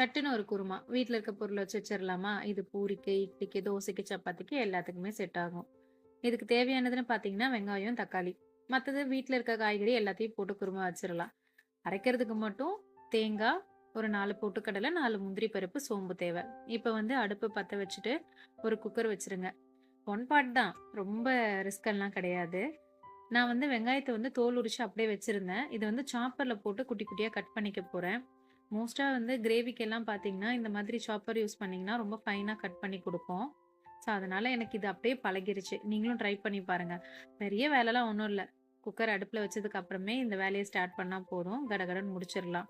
சட்டுன்னு ஒரு குருமா. வீட்ல இருக்க பொருள வச்சு வச்சிரலாமா? இது பூரிக்கு, இட்லிக்கு, தோசைக்கு, சப்பாத்திக்கு எல்லாத்துக்குமே செட் ஆகும். இதுக்கு தேவையானதுன்னு பார்த்தீங்கன்னா, வெங்காயம், தக்காளி. மத்தது வீட்ல இருக்க காய்கறி எல்லாத்தையும் போட்டு குருமா வச்சிரலாம். அரைக்கிறதுக்கு மட்டும் தேங்காய், ஒரு 4 பொட்டுக்கடலை, 4 முந்திரி பருப்பு, சோம்பு தேவ. இப்ப வந்து அடுப்பு பத்த வச்சுட்டு, ஒரு குக்கர் வச்சுருங்க. ஒன் பாட் தான். ரொம்ப ரிஸ்க் எல்லாம் கிடையாது. நான் வந்து வெங்காயத்த வந்து தோல் உரிச்சு அப்படியே வச்சிருந்தேன். இத வந்து சாப்பர்ல போட்டு குட்டி குட்டியா கட் பண்ணிக்க போறேன். மோஸ்ட்டா வந்து கிரேவிக்கெல்லாம் பார்த்தீங்கன்னா, இந்த மாதிரி சாப்பர் யூஸ் பண்ணீங்கன்னா, ரொம்ப ஃபைனா கட் பண்ணி குடுக்கும். ஸோ, அதனால எனக்கு இது அப்படியே பழகிருச்சு. நீங்களும் ட்ரை பண்ணி பாருங்க. பெரிய வேலைலாம் ஒண்ணும் இல்ல. குக்கர் அடுப்புல வச்சதுக்கு அப்புறமே இந்த வேலைய ஸ்டார்ட் பண்ணா போதும். கடகடன்னு முடிச்சிரலாம்.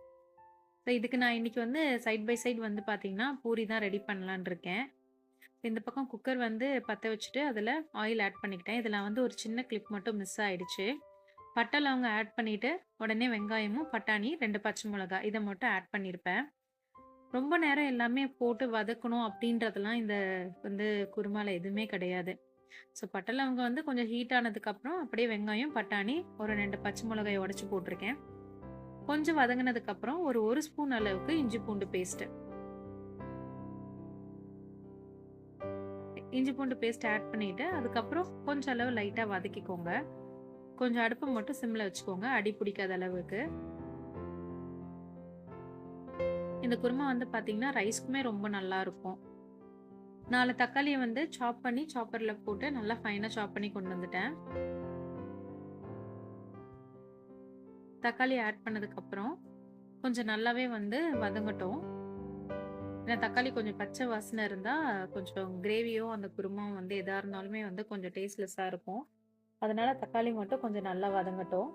ஸோ, இதுக்கு நான் இன்னைக்கு வந்து சைட் பை சைட் வந்து பார்த்தீங்கன்னா, பூரி தான் ரெடி பண்ணலான்னு இருக்கேன். இந்த பக்கம் குக்கர் வந்து பத்த வச்சுட்டு, அதில ஆயில் ஆட் பண்ணிக்கிட்டேன். இதில வந்து ஒரு சின்ன கிளிப் மட்டும் மிஸ் ஆயிடுச்சு. பட்டை, லவங்கம் ஆட் பண்ணிட்டு, உடனே வெங்காயமும், பட்டாணி, 2 பச்சை மிளகாய் இத மட்டும் ஆட் பண்ணியிருப்பேன். ரொம்ப நேரம் எல்லாமே போட்டு வதக்கணும் அப்படின்றதெல்லாம் இந்த வந்து குருமால எதுவுமே கிடையாது. ஸோ பட்டை, லவங்கம் வந்து கொஞ்சம் ஹீட் ஆனதுக்கப்புறம், அப்படியே வெங்காயம், பட்டாணி, ஒரு 2 பச்சை மிளகாய உடைச்சு போட்டிருக்கேன். கொஞ்சம் வதங்குனதுக்கப்புறம், ஒரு 1 ஸ்பூன் அளவுக்கு இஞ்சி பூண்டு பேஸ்ட்டு. இஞ்சி பூண்டு பேஸ்ட் ஆட் பண்ணிட்டு, அதுக்கப்புறம் கொஞ்சம் அளவு லைட்டா வதக்கிக்கோங்க. கொஞ்சம் அடுப்ப மட்டும் சிம்ல வச்சுக்கோங்க. அடி பிடிக்காத அளவுக்கு. இந்த குருமா வந்து பார்த்தீங்கன்னா, ரைஸ்க்குமே ரொம்ப நல்லாருக்கும். 4 தக்காளிய வந்து சாப் பண்ணி சாப்பர்ல போட்டு நல்லா ஃபைனா சாப் பண்ணி கொண்டு வந்துட்டேன். தக்காளி ஆட் பண்ணதுக்கப்புறம், கொஞ்சம் நல்லாவே வந்து வதங்கட்டும். ஏன்னா தக்காளி கொஞ்சம் பச்சை வாசனை இருந்தா, கொஞ்சம் கிரேவியும், அந்த குருமாவும் வந்து எதா இருந்தாலுமே வந்து கொஞ்சம் டேஸ்ட்லெஸ்ஸா இருக்கும். அதனால தக்காளி மட்டும் கொஞ்சம் நல்லா வதங்கட்டும்.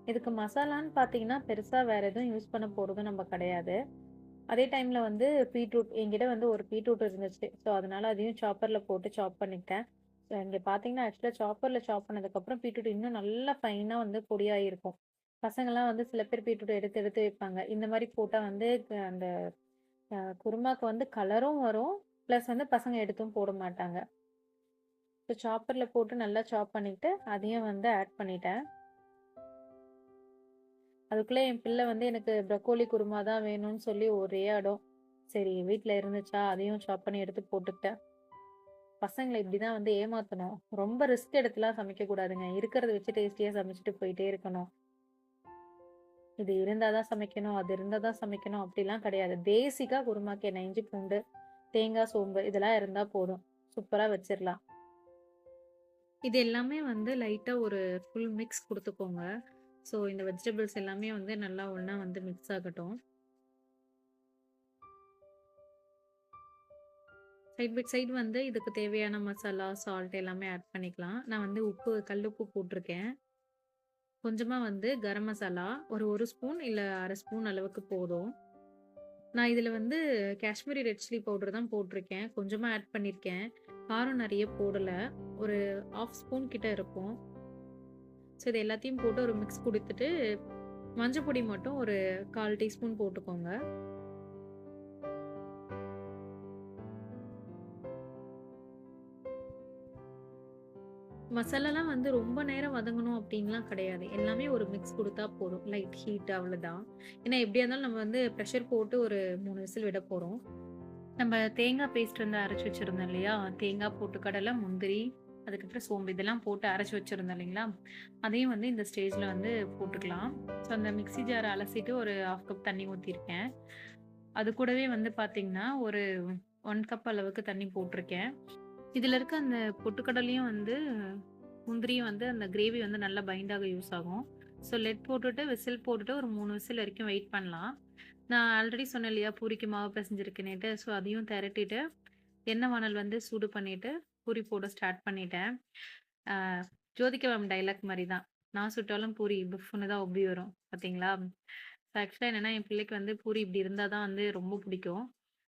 இதுக்கு மசாலான்னு பார்த்தீங்கன்னா, பெருசா வேற எதுவும் யூஸ் பண்ண போறதும் நம்ம கிடையாது. அதே டைம்ல வந்து பீட்ரூட் என்கிட்ட வந்து ஒரு பீட்ரூட் இருந்துச்சு. ஸோ, அதனால அதையும் சாப்பர்ல போட்டு சாப் பண்ணிக்கிட்டேன். ஸோ, இங்க பார்த்தீங்கன்னா, ஆக்சுவலா சாப்பர்ல சாப் பண்ணதுக்கப்புறம் பீட்ரூட் இன்னும் நல்லா ஃபைனா வந்து பொடியா இருக்கும். பசங்கலாம் வந்து சில பேர் பீட்ரூட் எடுத்து எடுத்து வைப்பாங்க. இந்த மாரி போட்டா வந்து அந்த குருமாக்கு வந்து கலரும் வரும். பிளஸ் வந்து பசங்க எடுத்தும் போட மாட்டாங்க. ஸோ, சாப்பர்ல போட்டு நல்லா சாப் பண்ணிட்டு, அதையும் வந்து ஆட் பண்ணிட்டேன். அதுக்குள்ள என் பிள்ளை வந்து எனக்கு ப்ரக்கோலி குருமா தான் வேணும்னு சொல்லி ஒரே அடம். சரி வீட்ல இருந்துச்சா, அதையும் சாப் பண்ணி எடுத்து போட்டுக்கிட்டேன். பசங்கள இப்படிதான் வந்து ஏமாத்தணும். ரொம்ப ரிஸ்க் எடுத்துலாம் சமைக்க கூடாதுங்க. இருக்கிறத வச்சு டேஸ்டியா சமைச்சுட்டு போயிட்டே இருக்கணும். இது இருந்தா தான் சமைக்கணும், அது இருந்தா தான் சமைக்கணும் அப்படிலாம் கிடையாது. பேசிக்கா குருமாக்கு என்ன இஞ்சி பூண்டு, தேங்காய், சோம்பு இதெல்லாம் இருந்தா போதும். சூப்பரா வச்சிரலாம். இது எல்லாமே வந்து லைட்டா ஒரு ஃபுல் மிக்ஸ் குடுத்துக்கோங்க. ஸோ இந்த வெஜிடபிள்ஸ் எல்லாமே வந்து நல்லா ஒண்ணா வந்து மிக்ஸ் ஆகட்டும். சைட் பை சைடு வந்து இதுக்கு தேவையான மசாலா, சால்ட் எல்லாமே ஆட் பண்ணிக்கலாம். நான் வந்து உப்பு, கல்லுப்பு போட்டிருக்கேன். கொஞ்சமா வந்து கரம் மசாலா ஒரு 1 ஸ்பூன் இல்ல 1/2 ஸ்பூன் அளவுக்கு போதும். நான் இதுல வந்து காஷ்மீரி ரெட் சில்லி பவுடர் தான் போட்டிருக்கேன். கொஞ்சமா ஆட் பண்ணியிருக்கேன். காரம் நெறைய போடல. ஒரு 1/2 ஸ்பூன் கிட்ட இருக்கும். ஸோ இது எல்லாத்தையும் போட்டு ஒரு மிக்ஸ் குடுத்துட்டு, மஞ்சள் பொடி மட்டும் ஒரு 1/4 டீஸ்பூன் போட்டுக்கோங்க. மசாலாலாம் வந்து ரொம்ப நேரம் வதங்கணும் அப்டின்லாம் கிடையாது. எல்லாமே ஒரு மிக்ஸ் குடுத்தா போதும். லைட் ஹீட் அவ்வளோதான். ஏன்னா எப்படியா இருந்தாலும் நம்ம வந்து பிரஷர் போட்டு ஒரு 3 விசில் விட போறோம். நம்ம தேங்காய் பேஸ்ட் வந்து அரைச்சு வச்சிருந்தோம் இல்லையா? தேங்காய், பொட்டுக்கடலை, முந்திரி, அதுக்கப்புறம் சோம்பு இதெல்லாம் போட்டு அரைச்சு வச்சிருந்தோம் இல்லைங்களா? அதையும் வந்து இந்த ஸ்டேஜ்ல வந்து போட்டுக்கலாம். ஸோ அந்த மிக்ஸி ஜார அலசிட்டு ஒரு 1/2 கப் தண்ணி ஊத்தியிருக்கேன். அது கூடவே வந்து பார்த்தீங்கன்னா, ஒரு 1 கப் அளவுக்கு தண்ணி போட்டிருக்கேன். இதுல இருக்க அந்த பொட்டுக்கடலையும் வந்து முந்திரியும் வந்து அந்த கிரேவி வந்து நல்லா பைண்ட் ஆக யூஸ் ஆகும். ஸோ லெட் போட்டுட்டு, விசில் போட்டுட்டு ஒரு 3 விசில் வரைக்கும் வெயிட் பண்ணலாம். நான் ஆல்ரெடி சொன்னேன் இல்லையா, பூரிக்கு மாவு பெசஞ்சிருக்குன்னுட்டு. ஸோ அதையும் தெரட்டிட்டு, எண்ணெய் வானல் வந்து சூடு பண்ணிட்டு, பூரி போட ஸ்டார்ட் பண்ணிட்டேன். ஆ ஜோதிகா மேம் டயலாக் மாரி தான். "நான் சுட்டாலும் பூரி புஃப்ன்னு தான் உப்பி வரும்." பார்த்தீங்களா? ஆக்சுவலா என்னன்னா, என் பிள்ளைக்கு வந்து பூரி இப்படி இருந்தா தான் வந்து ரொம்ப பிடிக்கும்.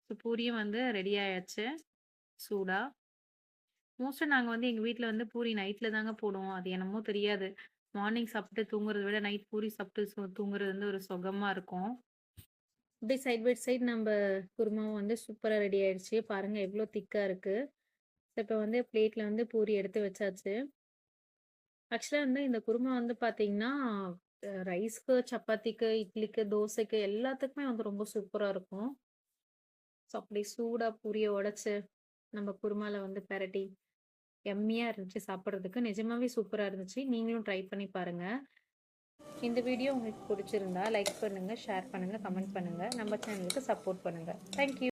ஸோ பூரியும் வந்து ரெடி ஆயாச்சு சூடா. மோஸ்ட்டா நாங்க வந்து எங்க வீட்ல வந்து பூரி நைட்ல தாங்க போடுவோம். அது என்னமோ தெரியாது. மார்னிங் சாப்பிட்டு தூங்குறத விட நைட் பூரி சாப்பிட்டு தூங்குறது வந்து ஒரு சுகமா இருக்கும். அப்படியே சைட் பை சைடு நம்ப குருமாவும் வந்து சூப்பரா ரெடி ஆயிடுச்சு. பாருங்க எவ்ளோ திக்கா இருக்கு. இப்ப வந்து பிளேட்ல வந்து பூரி எடுத்து வச்சாச்சு. ஆக்சுவலா வந்து இந்த குருமா வந்து பார்த்தீங்கன்னா, ரைஸ்க்கு, சப்பாத்திக்கு, இட்லிக்கு, தோசைக்கு எல்லாத்துக்குமே வந்து ரொம்ப சூப்பரா இருக்கும். ஸோ அப்படி சூடா பூரிய உடைச்சு, நம்ம குருமால வந்து பெரட்டி, யம்மியா இருந்துச்சு சாப்பிடுறதுக்கு. நிஜமாவே சூப்பரா இருந்துச்சு. நீங்களும் ட்ரை பண்ணி பாருங்க. இந்த வீடியோ உங்களுக்கு பிடிச்சிருந்தா லைக் பண்ணுங்க, ஷேர் பண்ணுங்க, கமெண்ட் பண்ணுங்க. நம்ம சேனலுக்கு சப்போர்ட் பண்ணுங்க. Thank you.